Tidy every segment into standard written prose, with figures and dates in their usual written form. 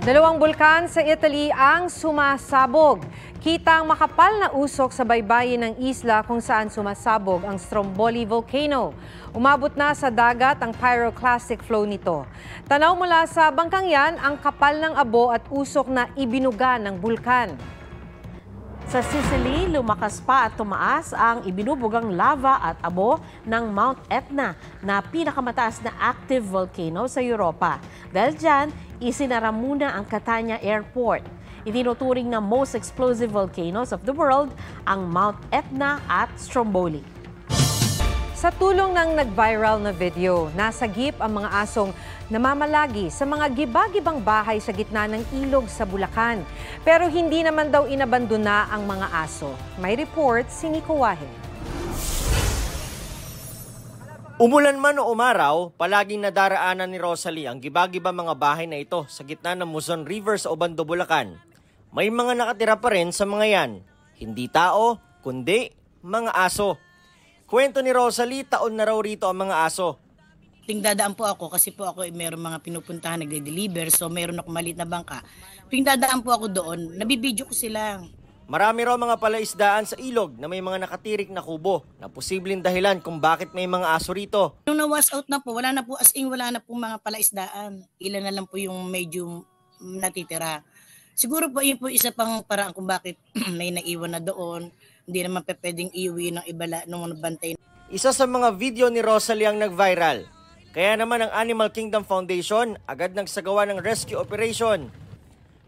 Dalawang bulkan sa Italy ang sumasabog. Kitang makapal na usok sa baybayin ng isla kung saan sumasabog ang Stromboli Volcano. Umabot na sa dagat ang pyroclastic flow nito. Tanaw mula sa bangkang yan ang kapal ng abo at usok na ibinuga ng bulkan. Sa Sicily, lumakas pa at tumaas ang ibinubugang lava at abo ng Mount Etna na pinakamataas na active volcano sa Europa. Dahil dyan, isinara muna ang Catania Airport. Itinuturing na most explosive volcanoes of the world ang Mount Etna at Stromboli. Sa tulong ng nag-viral na video, nasagip ang mga asong namamalagi sa mga giba-gibang bahay sa gitna ng ilog sa Bulacan. Pero hindi naman daw inabandona ang mga aso. May report si Nico Wahe. Umulan man o umaraw, palaging nadaraanan ni Rosalie ang giba-giba mga bahay na ito sa gitna ng Muzon River sa Obando, Bulacan. May mga nakatira pa rin sa mga yan. Hindi tao, kundi mga aso. Kwento ni Rosalie, taon na raw rito ang mga aso. Dadaan po ako kasi po ako meron mga pinupuntahan, nagde-deliver, so meron ako maliit na bangka. Dadaan po ako doon, nabibidyo ko sila. Marami raw mga palaisdaan sa ilog na may mga nakatirik na kubo na posibleng dahilan kung bakit may mga aso rito. Nung na-wash out na po, wala na po wala na po mga palaisdaan. Ilan na lang po yung medyo natitira. Siguro po yun po isa pang paraan kung bakit may naiwan na doon. Hindi naman pwedeng iuwi ng ibala nung bantay. Isa sa mga video ni Rosalie ang nag-viral. Kaya naman ang Animal Kingdom Foundation agad nagsagawa ng rescue operation.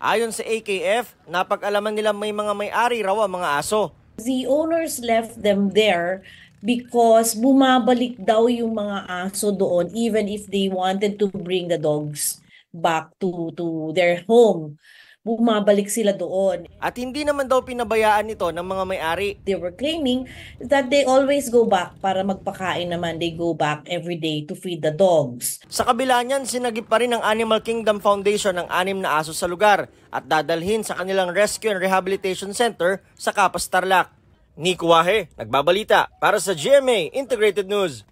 Ayon sa AKF, napag-alaman nila may mga may-ari raw ang mga aso. The owners left them there because bumabalik daw yung mga aso doon even if they wanted to bring the dogs back to their home. Bumabalik sila doon. At hindi naman daw pinabayaan ito ng mga may-ari. They were claiming that they always go back para magpakain naman. They go back every day to feed the dogs. Sa kabila niyan, sinagip pa rin ng Animal Kingdom Foundation ang 6 na aso sa lugar at dadalhin sa kanilang Rescue and Rehabilitation Center sa Capas, Tarlac. Nico Wahe, nagbabalita para sa GMA Integrated News.